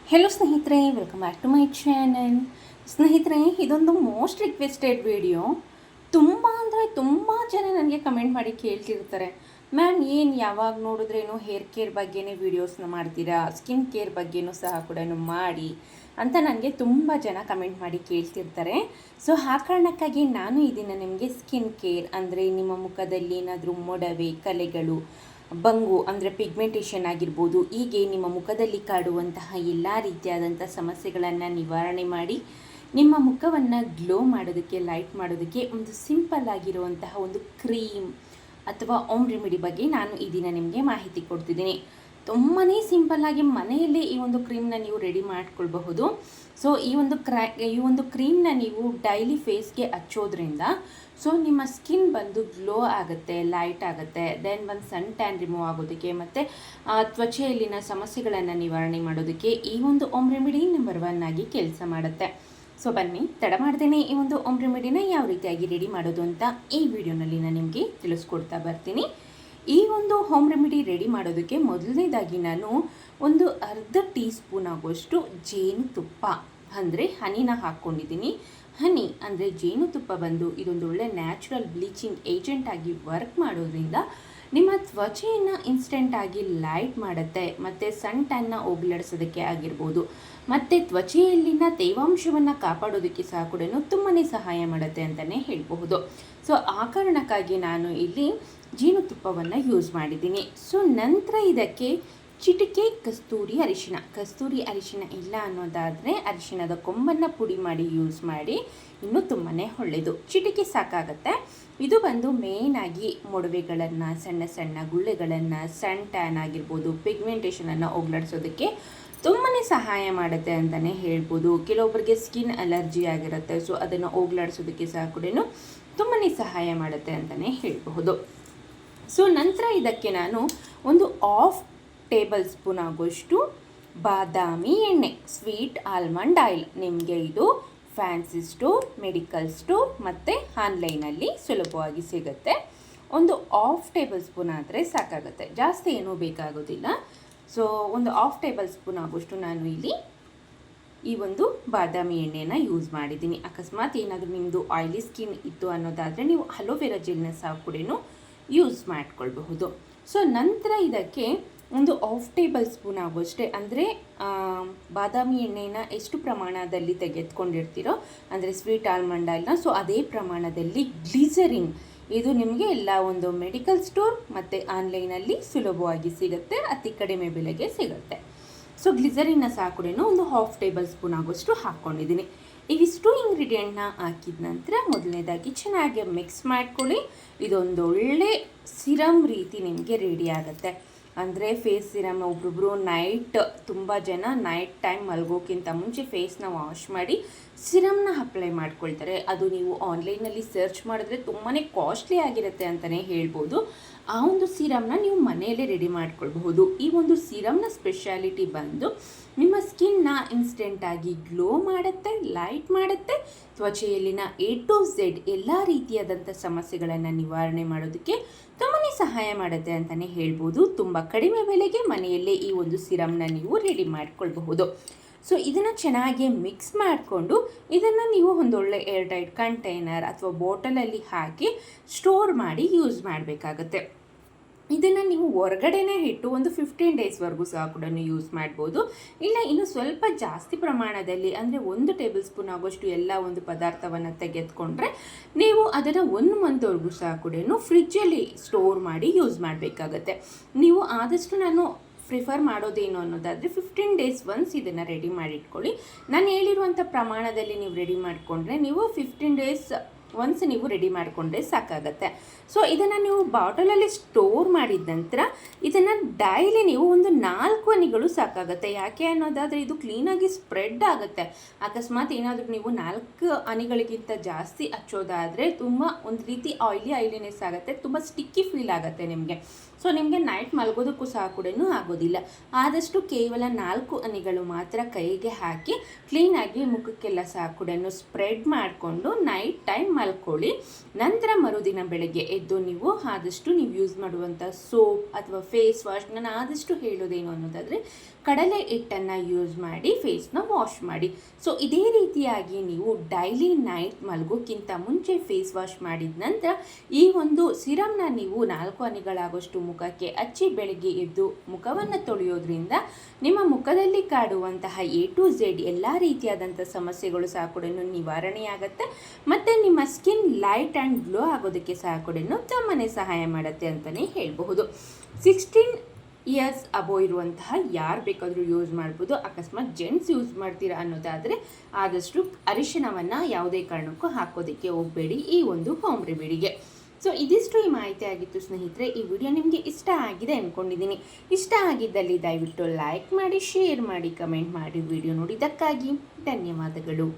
Hello ಸ್ನೇಹಿತರೆ, welcome back to my channel. ಸ್ನೇಹಿತರೆ, ಇದೊಂದು ಮೋಸ್ಟ್ ರಿಕ್ವೆಸ್ಟೆಡ್ ವಿಡಿಯೋ. ತುಂಬ ಅಂದರೆ ತುಂಬ ಜನ ನನಗೆ ಕಮೆಂಟ್ ಮಾಡಿ ಕೇಳ್ತಿರ್ತಾರೆ, ಮ್ಯಾಮ್ ಏನು ಯಾವಾಗ ನೋಡಿದ್ರೇನು ಹೇರ್ ಕೇರ್ ಬಗ್ಗೆನೇ ವೀಡಿಯೋಸ್ನ ಮಾಡ್ತೀರಾ, ಸ್ಕಿನ್ ಕೇರ್ ಬಗ್ಗೆನೂ ಸಹ ಕೂಡ ಮಾಡಿ ಅಂತ ನನಗೆ ತುಂಬ ಜನ ಕಮೆಂಟ್ ಮಾಡಿ ಕೇಳ್ತಿರ್ತಾರೆ. ಸೊ ಆ ಕಾರಣಕ್ಕಾಗಿ ನಾನು ಇದನ್ನು ನಿಮಗೆ ಸ್ಕಿನ್ ಕೇರ್ ಅಂದರೆ ನಿಮ್ಮ ಮುಖದಲ್ಲಿ ಏನಾದರೂ ಮೊಡವೆ, ಕಲೆಗಳು, ಬಂಗು ಅಂದರೆ ಪಿಗ್ಮೆಂಟೇಷನ್ ಆಗಿರ್ಬೋದು, ಹೀಗೆ ನಿಮ್ಮ ಮುಖದಲ್ಲಿ ಕಾಡುವಂತಹ ಎಲ್ಲ ರೀತಿಯಾದಂಥ ಸಮಸ್ಯೆಗಳನ್ನು ನಿವಾರಣೆ ಮಾಡಿ ನಿಮ್ಮ ಮುಖವನ್ನು ಗ್ಲೋ ಮಾಡೋದಕ್ಕೆ, ಲೈಟ್ ಮಾಡೋದಕ್ಕೆ ಒಂದು ಸಿಂಪಲ್ ಆಗಿರುವಂತಹ ಒಂದು ಕ್ರೀಮ್ ಅಥವಾ ಹೋಮ್ ರೆಮಿಡಿ ಬಗ್ಗೆ ನಾನು ಈ ದಿನ ನಿಮಗೆ ಮಾಹಿತಿ ಕೊಡ್ತಿದ್ದೀನಿ. ತುಂಬಾ ಸಿಂಪಲ್ಲಾಗಿ ಮನೆಯಲ್ಲೇ ಈ ಒಂದು ಕ್ರೀಮ್ನ ನೀವು ರೆಡಿ ಮಾಡ್ಕೊಳ್ಬಹುದು. ಸೊ ಈ ಒಂದು ಕ್ರೀಮ್ನ ನೀವು ಡೈಲಿ ಫೇಸ್ಗೆ ಹಚ್ಚೋದ್ರಿಂದ ಸೊ ನಿಮ್ಮ ಸ್ಕಿನ್ ಬಂದು ಗ್ಲೋ ಆಗುತ್ತೆ, ಲೈಟ್ ಆಗುತ್ತೆ. ದೆನ್ ಒಂದು ಸನ್ ಟ್ಯಾನ್ ರಿಮೂವ್ ಆಗೋದಕ್ಕೆ ಮತ್ತು ತ್ವಚೆಯಲ್ಲಿನ ಸಮಸ್ಯೆಗಳನ್ನು ನಿವಾರಣೆ ಮಾಡೋದಕ್ಕೆ ಈ ಒಂದು ಹೋಮ್ ರೆಮಿಡಿ ನಂಬರ್ 1 ಆಗಿ ಕೆಲಸ ಮಾಡುತ್ತೆ. ಸೊ ಬನ್ನಿ, ತಡ ಮಾಡ್ದೇನೆ ಈ ಒಂದು ಹೋಮ್ ರೆಮಿಡಿನ ಯಾವ ರೀತಿಯಾಗಿ ರೆಡಿ ಮಾಡೋದು ಅಂತ ಈ ವಿಡಿಯೋನಲ್ಲಿ ನಾನು ನಿಮಗೆ ತಿಳಿಸ್ಕೊಡ್ತಾ ಬರ್ತೀನಿ. ಈ ಒಂದು ಹೋಮ್ ರೆಮಿಡಿ ರೆಡಿ ಮಾಡೋದಕ್ಕೆ ಮೊದಲನೇದಾಗಿ ನಾನು ಒಂದು ಅರ್ಧ ಟೀ ಸ್ಪೂನ್ ಆಗುವಷ್ಟು ಜೇನುತುಪ್ಪ ಅಂದರೆ ಹನಿನ ಹಾಕ್ಕೊಂಡಿದ್ದೀನಿ. ಹನಿ ಅಂದರೆ ಜೇನುತುಪ್ಪ ಬಂದು ಇದೊಂದು ಒಳ್ಳೆ ನ್ಯಾಚುರಲ್ ಬ್ಲೀಚಿಂಗ್ ಏಜೆಂಟ್ ಆಗಿ ವರ್ಕ್ ಮಾಡೋದ್ರಿಂದ ನಿಮ್ಮ ತ್ವಚೆಯನ್ನು ಇನ್ಸ್ಟೆಂಟಾಗಿ ಲೈಟ್ ಮಾಡುತ್ತೆ ಮತ್ತು ಸನ್ ಟ್ಯಾನ್ನ ಹೋಗಲಾಡಿಸೋದಕ್ಕೆ ಆಗಿರ್ಬೋದು ಮತ್ತು ತ್ವಚೆಯಲ್ಲಿನ ತೇವಾಂಶವನ್ನು ಕಾಪಾಡೋದಕ್ಕೆ ಸಹ ಕೂಡ ತುಂಬಾ ಸಹಾಯ ಮಾಡುತ್ತೆ ಅಂತಲೇ ಹೇಳಬಹುದು. ಸೊ ಆ ಕಾರಣಕ್ಕಾಗಿ ನಾನು ಇಲ್ಲಿ ಜೇನುತುಪ್ಪವನ್ನು ಯೂಸ್ ಮಾಡಿದ್ದೀನಿ. ಸೊ ನಂತರ ಇದಕ್ಕೆ ಚಿಟಿಕೆ ಕಸ್ತೂರಿ ಅರಿಶಿನ ಇಲ್ಲ ಅನ್ನೋದಾದರೆ ಅರಿಶಿಣದ ಕೊಂಬನ್ನು ಪುಡಿ ಮಾಡಿ ಯೂಸ್ ಮಾಡಿ ಇನ್ನೂ ತುಂಬಾ ಒಳ್ಳೆಯದು. ಚಿಟಿಕೆ ಸಾಕಾಗತ್ತೆ. ಇದು ಬಂದು ಮೇಯ್ನಾಗಿ ಮೊಡವೆಗಳನ್ನು, ಸಣ್ಣ ಸಣ್ಣ ಗುಳ್ಳೆಗಳನ್ನು, ಸನ್ ಟ್ಯಾನ್ ಆಗಿರ್ಬೋದು, ಪಿಗ್ಮೆಂಟೇಷನನ್ನು ಹೋಗ್ಲಾಡಿಸೋದಕ್ಕೆ ತುಂಬಾ ಸಹಾಯ ಮಾಡುತ್ತೆ ಅಂತಲೇ ಹೇಳ್ಬೋದು. ಕೆಲವೊಬ್ಬರಿಗೆ ಸ್ಕಿನ್ ಅಲರ್ಜಿ ಆಗಿರುತ್ತೆ, ಸೊ ಅದನ್ನು ಹೋಗ್ಲಾಡಿಸೋದಕ್ಕೆ ಸಹ ಕೂಡ ತುಂಬಾ ಸಹಾಯ ಮಾಡುತ್ತೆ ಅಂತಲೇ ಹೇಳಬಹುದು. ಸೊ ನಂತರ ಇದಕ್ಕೆ ನಾನು ಒಂದು ಹಾಫ್ ಟೇಬಲ್ ಸ್ಪೂನ್ ಆಗೋಷ್ಟು ಬಾದಾಮಿ ಎಣ್ಣೆ, ಸ್ವೀಟ್ ಆಲ್ಮಂಡ್ ಆಯಿಲ್, ನಿಮಗೆ ಇದು ಫ್ಯಾನ್ಸಿ ಸ್ಟೋರ್, ಮೆಡಿಕಲ್ ಸ್ಟೋರ್ ಮತ್ತು ಆನ್ಲೈನಲ್ಲಿ ಸುಲಭವಾಗಿ ಸಿಗುತ್ತೆ. ಒಂದು ಹಾಫ್ ಟೇಬಲ್ ಸ್ಪೂನ್ ಆದರೆ ಸಾಕಾಗುತ್ತೆ, ಜಾಸ್ತಿ ಏನೂ ಬೇಕಾಗೋದಿಲ್ಲ. ಸೊ ಒಂದು ಹಾಫ್ ಟೇಬಲ್ ಸ್ಪೂನ್ ಆಗೋಷ್ಟು ನಾನು ಇಲ್ಲಿ ಈ ಒಂದು ಬಾದಾಮಿ ಎಣ್ಣೆನ ಯೂಸ್ ಮಾಡಿದ್ದೀನಿ. ಅಕಸ್ಮಾತ್ ಏನಾದರೂ ನಿಮ್ಮದು ಆಯಿಲಿ ಸ್ಕಿನ್ ಇತ್ತು ಅನ್ನೋದಾದರೆ ನೀವು ಅಲೋವೆರಾ ಜೆಲ್ನ ಸಹ ಕೂಡ ಯೂಸ್ ಮಾಡ್ಕೊಳ್ಬಹುದು. ಸೊ ನಂತರ ಇದಕ್ಕೆ ಒಂದು ಹಾಫ್ ಟೇಬಲ್ ಸ್ಪೂನ್ ಆಗೋಷ್ಟೇ, ಅಂದರೆ ಬಾದಾಮಿ ಎಣ್ಣೆನ ಎಷ್ಟು ಪ್ರಮಾಣದಲ್ಲಿ ತೆಗೆದುಕೊಂಡಿರ್ತೀರೋ ಅಂದರೆ ಸ್ವೀಟ್ ಆಲ್ಮಂಡ್ ಆಯಿಲ್ನ, ಸೊ ಅದೇ ಪ್ರಮಾಣದಲ್ಲಿ ಗ್ಲಿಸರಿನ್, ಇದು ನಿಮಗೆ ಎಲ್ಲ ಒಂದು ಮೆಡಿಕಲ್ ಸ್ಟೋರ್ ಮತ್ತು ಆನ್ಲೈನಲ್ಲಿ ಸುಲಭವಾಗಿ ಸಿಗುತ್ತೆ, ಅತಿ ಕಡಿಮೆ ಬೆಲೆಗೆ ಸಿಗುತ್ತೆ. ಸೊ ಗ್ಲಿಸರಿನ್ನ ಸಹ ಕೂಡ ಒಂದು ಹಾಫ್ ಟೇಬಲ್ ಸ್ಪೂನ್ ಆಗೋಷ್ಟು ಹಾಕ್ಕೊಂಡಿದ್ದೀನಿ. ಇವಿಷ್ಟು ಇಂಗ್ರೀಡಿಯೆಂಟ್ನ ಹಾಕಿದ ನಂತರ ಮೊದಲನೇದಾಗಿ ಚೆನ್ನಾಗಿ ಮಿಕ್ಸ್ ಮಾಡ್ಕೊಳ್ಳಿ. ಇದೊಂದು ಒಳ್ಳೆ ಸಿರಮ್ ರೀತಿ ನಿಮಗೆ ರೆಡಿ ಆಗುತ್ತೆ. ಅಂದರೆ ಫೇಸ್ ಸಿರಮ್ ಒಬ್ಬೊಬ್ಬರು ತುಂಬ ಜನ ನೈಟ್ ಟೈಮ್ ಮಲ್ಗೋಕ್ಕಿಂತ ಮುಂಚೆ ಫೇಸ್ನ ವಾಶ್ ಮಾಡಿ ಸಿರಮ್ನ ಅಪ್ಲೈ ಮಾಡ್ಕೊಳ್ತಾರೆ. ಅದು ನೀವು ಆನ್ಲೈನಲ್ಲಿ ಸರ್ಚ್ ಮಾಡಿದ್ರೆ ತುಂಬಾ ಕಾಸ್ಟ್ಲಿ ಆಗಿರುತ್ತೆ ಅಂತಲೇ ಹೇಳ್ಬೋದು. ಆ ಒಂದು ಸಿರಮ್ನ ನೀವು ಮನೆಯಲ್ಲೇ ರೆಡಿ ಮಾಡ್ಕೊಳ್ಬಹುದು. ಈ ಒಂದು ಸಿರಮ್ನ ಸ್ಪೆಷಾಲಿಟಿ ಬಂದು ನಿಮ್ಮ ಸ್ಕಿನ್ನ ಇನ್ಸ್ಟೆಂಟಾಗಿ ಗ್ಲೋ ಮಾಡುತ್ತೆ, ಲೈಟ್ ಮಾಡುತ್ತೆ, ತ್ವಚೆಯಲ್ಲಿನ A to Z ಎಲ್ಲ ರೀತಿಯಾದಂಥ ಸಮಸ್ಯೆಗಳನ್ನು ನಿವಾರಣೆ ಮಾಡೋದಕ್ಕೆ ತುಂಬಾ ಸಹಾಯ ಮಾಡುತ್ತೆ ಅಂತಲೇ ಹೇಳ್ಬೋದು. ತುಂಬ ಕಡಿಮೆ ಬೆಲೆಗೆ ಮನೆಯಲ್ಲೇ ಈ ಒಂದು ಸಿರಮ್ನ ನೀವು ರೆಡಿ ಮಾಡ್ಕೊಳ್ಬಹುದು. ಸೊ ಇದನ್ನು ಚೆನ್ನಾಗಿ ಮಿಕ್ಸ್ ಮಾಡಿಕೊಂಡು ಇದನ್ನು ನೀವು ಒಂದೊಳ್ಳೆ ಏರ್ಟೈಟ್ ಕಂಟೈನರ್ ಅಥವಾ ಬಾಟಲಲ್ಲಿ ಹಾಕಿ ಸ್ಟೋರ್ ಮಾಡಿ ಯೂಸ್ ಮಾಡಬೇಕಾಗತ್ತೆ. ಇದನ್ನು ನೀವು ಹೊರಗಡೆನೇ ಇಟ್ಟು ಒಂದು 15 ಡೇಸ್ವರೆಗೂ ಸಹ ಕೂಡ ಯೂಸ್ ಮಾಡ್ಬೋದು. ಇಲ್ಲ ಇನ್ನು ಸ್ವಲ್ಪ ಜಾಸ್ತಿ ಪ್ರಮಾಣದಲ್ಲಿ ಅಂದರೆ 1 ಟೇಬಲ್ ಸ್ಪೂನ್ ಆಗೋಷ್ಟು ಎಲ್ಲ ಒಂದು ಪದಾರ್ಥವನ್ನು ತೆಗೆದುಕೊಂಡ್ರೆ ನೀವು ಅದನ್ನು 1 ಮಂತ್ವರೆಗೂ ಸಹ ಕೂಡ ಫ್ರಿಜ್ಜಲ್ಲಿ ಸ್ಟೋರ್ ಮಾಡಿ ಯೂಸ್ ಮಾಡಬೇಕಾಗತ್ತೆ. ನೀವು ಆದಷ್ಟು ನಾನು ಪ್ರಿಫರ್ ಮಾಡೋದೇನು ಅನ್ನೋದಾದರೆ 15 ಡೇಸ್ ಒನ್ಸ್ ಇದನ್ನು ರೆಡಿ ಮಾಡಿಟ್ಕೊಳ್ಳಿ. ನಾನು ಹೇಳಿರುವಂಥ ಪ್ರಮಾಣದಲ್ಲಿ ನೀವು ರೆಡಿ ಮಾಡಿಕೊಂಡ್ರೆ ನೀವು 15 ಡೇಸ್ ಒನ್ಸ್ ನೀವು ರೆಡಿ ಮಾಡಿಕೊಂಡ್ರೆ ಸಾಕಾಗತ್ತೆ. ಸೊ ಇದನ್ನು ನೀವು ಬಾಟಲಲ್ಲಿ ಸ್ಟೋರ್ ಮಾಡಿದ ನಂತರ ಇದನ್ನು ಡೈಲಿ ನೀವು ಒಂದು 4 ಹನಿಗಳು ಸಾಕಾಗುತ್ತೆ. ಯಾಕೆ ಅನ್ನೋದಾದರೆ ಇದು ಕ್ಲೀನಾಗಿ ಸ್ಪ್ರೆಡ್ ಆಗುತ್ತೆ. ಅಕಸ್ಮಾತ್ ಏನಾದರೂ ನೀವು 4 ಹನಿಗಳಿಗಿಂತ ಜಾಸ್ತಿ ಹಚ್ಚೋದಾದರೆ ತುಂಬ ಒಂದು ರೀತಿ ಆಯಿಲಿನೆಸ್ ಆಗುತ್ತೆ, ತುಂಬ ಸ್ಟಿಕ್ಕಿ ಫೀಲ್ ಆಗುತ್ತೆ ನಿಮಗೆ. ಸೊ ನಿಮಗೆ ನೈಟ್ ಮಲಗೋದಕ್ಕೂ ಸಹ ಕೂಡ ಆಗೋದಿಲ್ಲ. ಆದಷ್ಟು ಕೇವಲ 4 ಹನಿಗಳು ಮಾತ್ರ ಕೈಗೆ ಹಾಕಿ ಕ್ಲೀನಾಗಿ ಮುಖಕ್ಕೆಲ್ಲ ಸಹ ಕೂಡ ಸ್ಪ್ರೆಡ್ ಮಾಡಿಕೊಂಡು ನೈಟ್ ಟೈಮ್ ಮಲ್ಕೊಳ್ಳಿ. ನಂತರ ಮರುದಿನ ಬೆಳಗ್ಗೆ ಎದ್ದು ನೀವು ಆದಷ್ಟು ನೀವು ಯೂಸ್ ಮಾಡುವಂಥ ಸೋಪ್ ಅಥವಾ ಫೇಸ್ ವಾಶ್, ನಾನು ಆದಷ್ಟು ಹೇಳೋದೇನು ಅನ್ನೋದಾದರೆ ಕಡಲೆ ಹಿಟ್ಟನ್ನು ಯೂಸ್ ಮಾಡಿ ಫೇಸ್ನ ವಾಶ್ ಮಾಡಿ. ಸೊ ಇದೇ ರೀತಿಯಾಗಿ ನೀವು ಡೈಲಿ ನೈಟ್ ಮಲಗೋಕ್ಕಿಂತ ಮುಂಚೆ ಫೇಸ್ ವಾಶ್ ಮಾಡಿದ ನಂತರ ಈ ಒಂದು ಸಿರಮ್ನ ನೀವು 4 ಹನಿಗಳಾಗೋಷ್ಟು ಮುಖಕ್ಕೆ ಹಚ್ಚಿ ಬೆಳಗ್ಗೆ ಎದ್ದು ಮುಖವನ್ನು ತೊಳೆಯೋದ್ರಿಂದ ನಿಮ್ಮ ಮುಖದಲ್ಲಿ ಕಾಡುವಂತಹ A to Z ಎಲ್ಲ ರೀತಿಯಾದಂಥ ಸಮಸ್ಯೆಗಳು ಸಹ ಕೂಡ ನಿವಾರಣೆಯಾಗುತ್ತೆ ಮತ್ತು ನಿಮ್ಮ ಸ್ಕಿನ್ ಲೈಟ್ ಆ್ಯಂಡ್ ಗ್ಲೋ ಆಗೋದಕ್ಕೆ ಸಹ ಕೂಡ ತುಂಬನೇ ಸಹಾಯ ಮಾಡುತ್ತೆ ಅಂತಲೇ ಹೇಳಬಹುದು. 16 ಇಯರ್ಸ್ ಅಬೋ ಇರುವಂತಹ ಯಾರು ಬೇಕಾದರೂ ಯೂಸ್ ಮಾಡ್ಬೋದು. ಅಕಸ್ಮಾತ್ ಜೆಂಟ್ಸ್ ಯೂಸ್ ಮಾಡ್ತೀರಾ ಅನ್ನೋದಾದರೆ ಆದಷ್ಟು ಅರಿಶಿಣವನ್ನು ಯಾವುದೇ ಕಾರಣಕ್ಕೂ ಹಾಕೋದಕ್ಕೆ ಹೋಗಬೇಡಿ ಈ ಒಂದು ಹೋಮ್ ರೆಮಿಡಿಗೆ. ಸೊ ಇದಿಷ್ಟು ಈ ಮಾಹಿತಿ ಆಗಿತ್ತು ಸ್ನೇಹಿತರೆ. ಈ ವಿಡಿಯೋ ನಿಮಗೆ ಇಷ್ಟ ಆಗಿದೆ ಅಂದ್ಕೊಂಡಿದ್ದೀನಿ. ಇಷ್ಟ ಆಗಿದ್ದಲ್ಲಿ ದಯವಿಟ್ಟು ಲೈಕ್ ಮಾಡಿ, ಶೇರ್ ಮಾಡಿ, ಕಮೆಂಟ್ ಮಾಡಿ. ವಿಡಿಯೋ ನೋಡಿದ್ದಕ್ಕಾಗಿ ಧನ್ಯವಾದಗಳು.